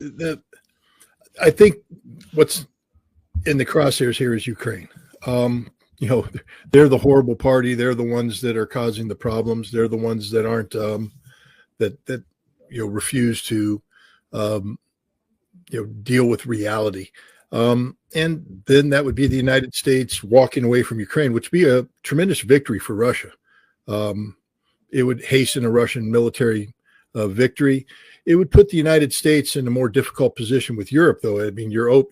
the I think what's in the crosshairs here is Ukraine. They're the horrible party. They're the ones that are causing the problems. They're the ones that aren't that refuse to deal with reality. And then that would be the United States walking away from Ukraine, which would be a tremendous victory for Russia. It would hasten a Russian military victory. It would put the United States in a more difficult position with Europe, though. I mean, you're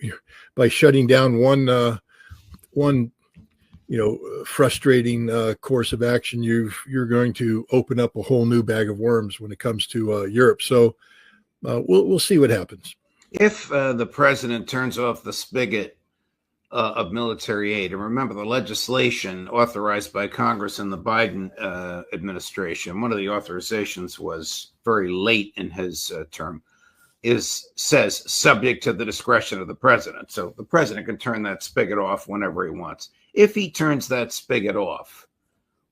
by shutting down one frustrating course of action, you're going to open up a whole new bag of worms when it comes to Europe. So we'll see what happens. If the president turns off the spigot of military aid, and remember the legislation authorized by Congress in the Biden administration, one of the authorizations was very late in his term, says subject to the discretion of the president. So the president can turn that spigot off whenever he wants. If he turns that spigot off,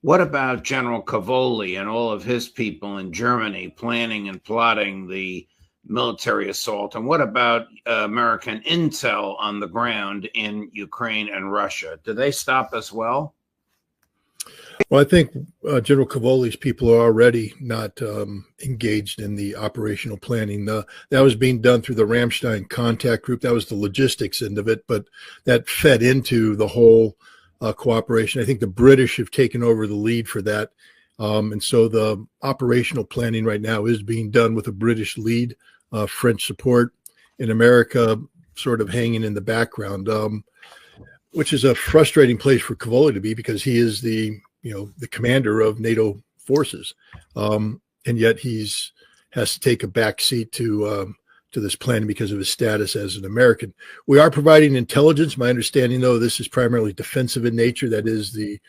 what about General Cavoli and all of his people in Germany planning and plotting the military assault? And what about American intel on the ground in Ukraine and Russia? Do they stop as well? Well, I think General Cavoli's people are already not engaged in the operational planning. That was being done through the Ramstein contact group. That was the logistics end of it, but that fed into the whole cooperation. I think the British have taken over the lead for that. And so the operational planning right now is being done with a British lead, French support, in America sort of hanging in the background, which is a frustrating place for Cavoli to be because he is the commander of NATO forces. And yet has to take a back seat to this planning because of his status as an American. We are providing intelligence. My understanding, though, this is primarily defensive in nature. That is the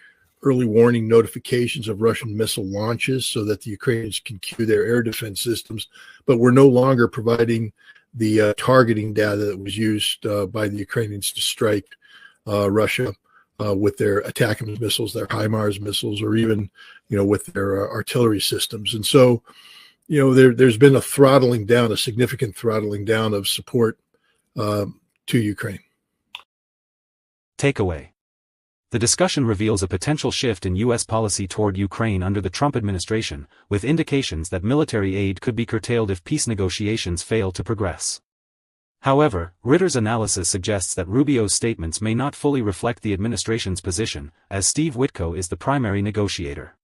early warning notifications of Russian missile launches so that the Ukrainians can cue their air defense systems. But we're no longer providing the targeting data that was used by the Ukrainians to strike Russia with their ATACMS missiles, their HIMARS missiles, or even, with their artillery systems. And so, there's been a significant throttling down of support to Ukraine. Takeaway. The discussion reveals a potential shift in U.S. policy toward Ukraine under the Trump administration, with indications that military aid could be curtailed if peace negotiations fail to progress. However, Ritter's analysis suggests that Rubio's statements may not fully reflect the administration's position, as Steve Witco is the primary negotiator.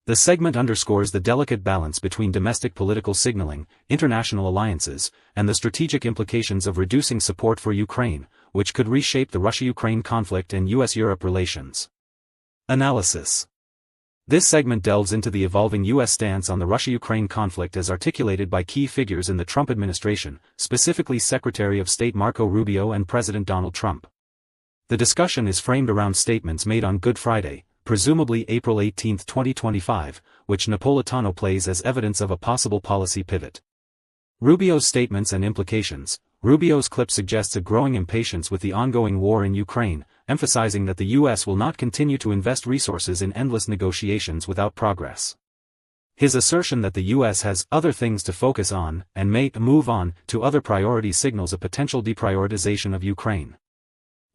The segment underscores the delicate balance between domestic political signaling, international alliances, and the strategic implications of reducing support for Ukraine, which could reshape the Russia-Ukraine conflict and U.S.-Europe relations. Analysis. This segment delves into the evolving U.S. stance on the Russia-Ukraine conflict as articulated by key figures in the Trump administration, specifically Secretary of State Marco Rubio and President Donald Trump. The discussion is framed around statements made on Good Friday, presumably April 18, 2025, which Napolitano plays as evidence of a possible policy pivot. Rubio's statements and implications. Rubio's clip suggests a growing impatience with the ongoing war in Ukraine, emphasizing that the U.S. will not continue to invest resources in endless negotiations without progress. His assertion that the U.S. has other things to focus on and may move on to other priorities signals a potential deprioritization of Ukraine.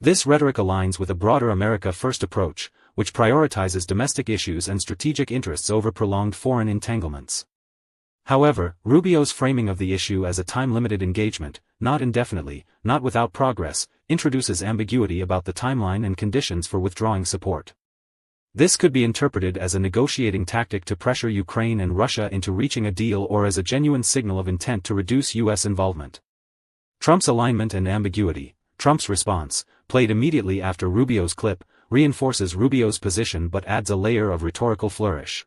This rhetoric aligns with a broader America First approach, which prioritizes domestic issues and strategic interests over prolonged foreign entanglements. However, Rubio's framing of the issue as a time-limited engagement, not indefinitely, not without progress, introduces ambiguity about the timeline and conditions for withdrawing support. This could be interpreted as a negotiating tactic to pressure Ukraine and Russia into reaching a deal or as a genuine signal of intent to reduce U.S. involvement. Trump's alignment and ambiguity. Trump's response, played immediately after Rubio's clip, reinforces Rubio's position but adds a layer of rhetorical flourish.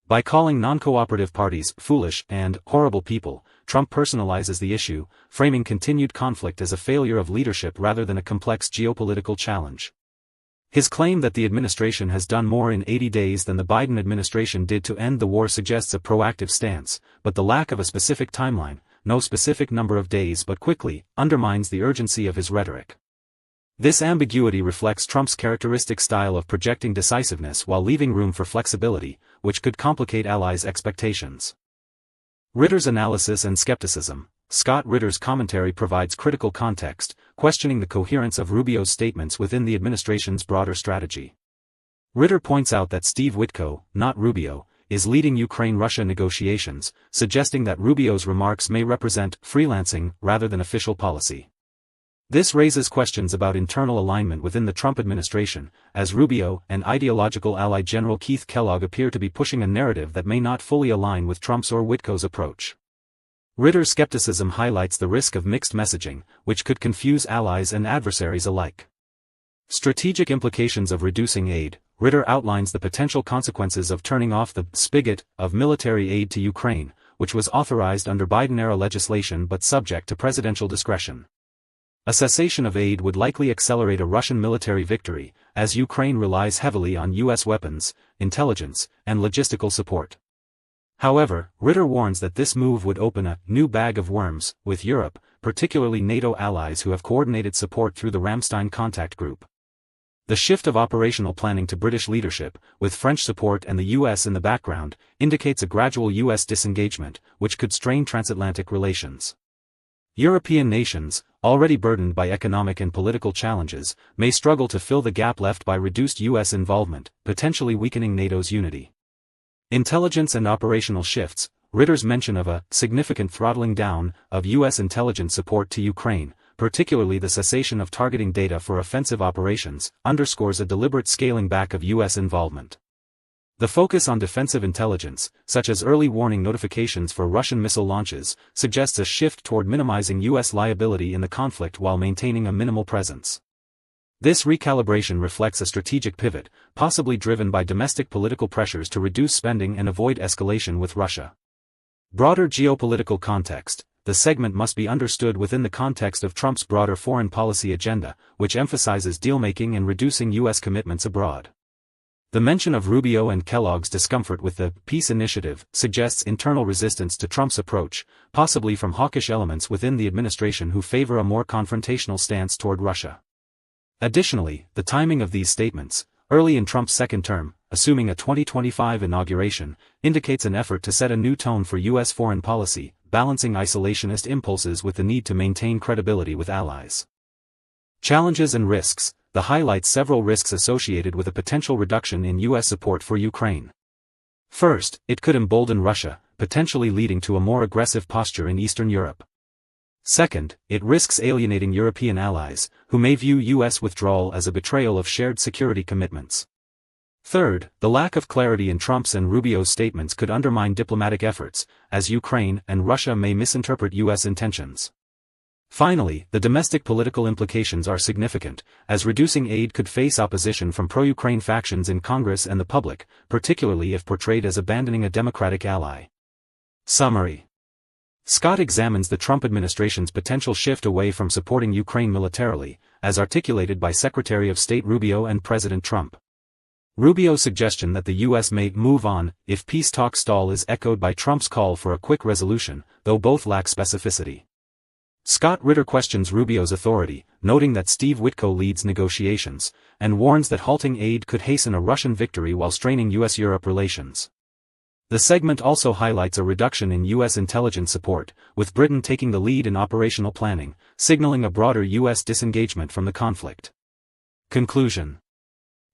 By calling non-cooperative parties foolish and horrible people, Trump personalizes the issue, framing continued conflict as a failure of leadership rather than a complex geopolitical challenge. His claim that the administration has done more in 80 days than the Biden administration did to end the war suggests a proactive stance, but the lack of a specific timeline, no specific number of days but quickly, undermines the urgency of his rhetoric. This ambiguity reflects Trump's characteristic style of projecting decisiveness while leaving room for flexibility, which could complicate allies' expectations. Ritter's analysis and skepticism. Scott Ritter's commentary provides critical context, questioning the coherence of Rubio's statements within the administration's broader strategy. Ritter points out that Steve Witco, not Rubio, is leading Ukraine-Russia negotiations, suggesting that Rubio's remarks may represent freelancing rather than official policy. This raises questions about internal alignment within the Trump administration, as Rubio and ideological ally General Keith Kellogg appear to be pushing a narrative that may not fully align with Trump's or Witko's approach. Ritter's skepticism highlights the risk of mixed messaging, which could confuse allies and adversaries alike. Strategic implications of reducing aid. Ritter outlines the potential consequences of turning off the spigot of military aid to Ukraine, which was authorized under Biden-era legislation but subject to presidential discretion. A cessation of aid would likely accelerate a Russian military victory, as Ukraine relies heavily on U.S. weapons, intelligence, and logistical support. However, Ritter warns that this move would open a new bag of worms with Europe, particularly NATO allies who have coordinated support through the Ramstein Contact Group. The shift of operational planning to British leadership, with French support and the U.S. in the background, indicates a gradual U.S. disengagement, which could strain transatlantic relations. European nations, already burdened by economic and political challenges, may struggle to fill the gap left by reduced U.S. involvement, potentially weakening NATO's unity. Intelligence and operational shifts. Ritter's mention of a significant throttling down of U.S. intelligence support to Ukraine, particularly the cessation of targeting data for offensive operations, underscores a deliberate scaling back of U.S. involvement. The focus on defensive intelligence, such as early warning notifications for Russian missile launches, suggests a shift toward minimizing U.S. liability in the conflict while maintaining a minimal presence. This recalibration reflects a strategic pivot, possibly driven by domestic political pressures to reduce spending and avoid escalation with Russia. Broader geopolitical context. The segment must be understood within the context of Trump's broader foreign policy agenda, which emphasizes deal-making and reducing U.S. commitments abroad. The mention of Rubio and Kellogg's discomfort with the peace initiative suggests internal resistance to Trump's approach, possibly from hawkish elements within the administration who favor a more confrontational stance toward Russia. Additionally, the timing of these statements, early in Trump's second term, assuming a 2025 inauguration, indicates an effort to set a new tone for U.S. foreign policy, balancing isolationist impulses with the need to maintain credibility with allies. Challenges and risks. The highlights several risks associated with a potential reduction in U.S. support for Ukraine. First, it could embolden Russia, potentially leading to a more aggressive posture in Eastern Europe. Second, it risks alienating European allies, who may view U.S. withdrawal as a betrayal of shared security commitments. Third, the lack of clarity in Trump's and Rubio's statements could undermine diplomatic efforts, as Ukraine and Russia may misinterpret U.S. intentions. Finally, the domestic political implications are significant, as reducing aid could face opposition from pro-Ukraine factions in Congress and the public, particularly if portrayed as abandoning a democratic ally. Summary. Scott examines the Trump administration's potential shift away from supporting Ukraine militarily, as articulated by Secretary of State Rubio and President Trump. Rubio's suggestion that the U.S. may move on if peace talks stall is echoed by Trump's call for a quick resolution, though both lack specificity. Scott Ritter questions Rubio's authority, noting that Steve Witco leads negotiations, and warns that halting aid could hasten a Russian victory while straining U.S.-Europe relations. The segment also highlights a reduction in U.S. intelligence support, with Britain taking the lead in operational planning, signaling a broader U.S. disengagement from the conflict. Conclusion.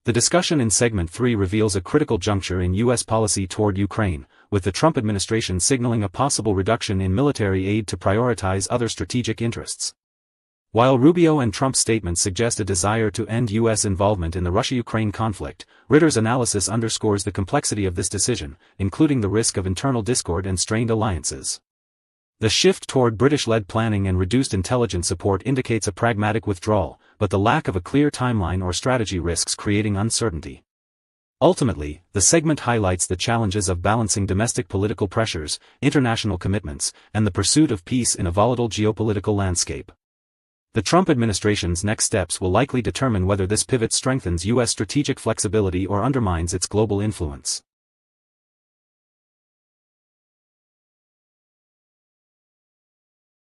The discussion in Segment 3 reveals a critical juncture in U.S. policy toward Ukraine, with the Trump administration signaling a possible reduction in military aid to prioritize other strategic interests. While Rubio and Trump's statements suggest a desire to end U.S. involvement in the Russia-Ukraine conflict, Ritter's analysis underscores the complexity of this decision, including the risk of internal discord and strained alliances. The shift toward British-led planning and reduced intelligence support indicates a pragmatic withdrawal, but the lack of a clear timeline or strategy risks creating uncertainty. Ultimately, the segment highlights the challenges of balancing domestic political pressures, international commitments, and the pursuit of peace in a volatile geopolitical landscape. The Trump administration's next steps will likely determine whether this pivot strengthens U.S. strategic flexibility or undermines its global influence.